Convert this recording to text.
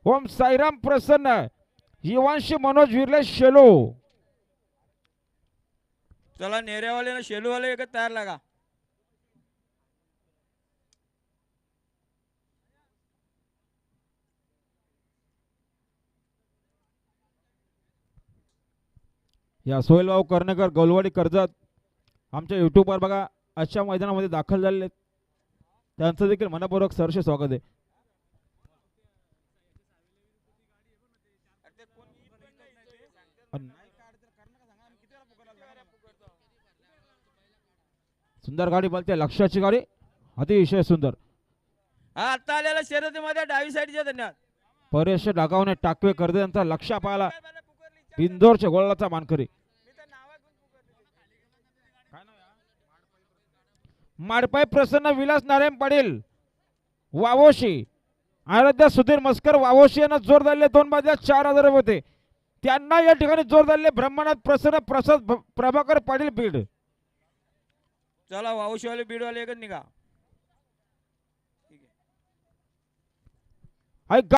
ओम साईराम प्रसन्न युवांशी Manoj विर्ले shallow. चला नेऱ्यावाले ना शेलूवाले एक तयार लागा. या सोहेलभाऊ कर्णकर गौलवाडी कर्जत आमच्या युट्यूबवर बघा आजच्या मैदानामध्ये दाखल झालेले त्यांचं देखील मनपूर्वक सहर्ष स्वागत आहे. सुंदर गाडी बोलते लक्षाची गाडी अतिशय सुंदर. आता आलेल्या शर्यतीमध्ये डावी साईडच्या धन्यवाद. परेश डागावणे टाकवे कर्ज यांचा लक्ष पाहायला इंदोरच्या गोळाचा मानकरी. माडपाई प्रसन्न विलास नारायण पाटील वावोशी आराध्या सुधीर मस्कर वावोशी यांना जोर दिले 2 बाजूला 4000 होते. त्यांना या ठिकाणी जोर दिले ब्रह्मनाथ प्रसन्न प्रसाद प्रभाकर पाटील बीड. चला वावशीवाले बीडवाले एकच निघा.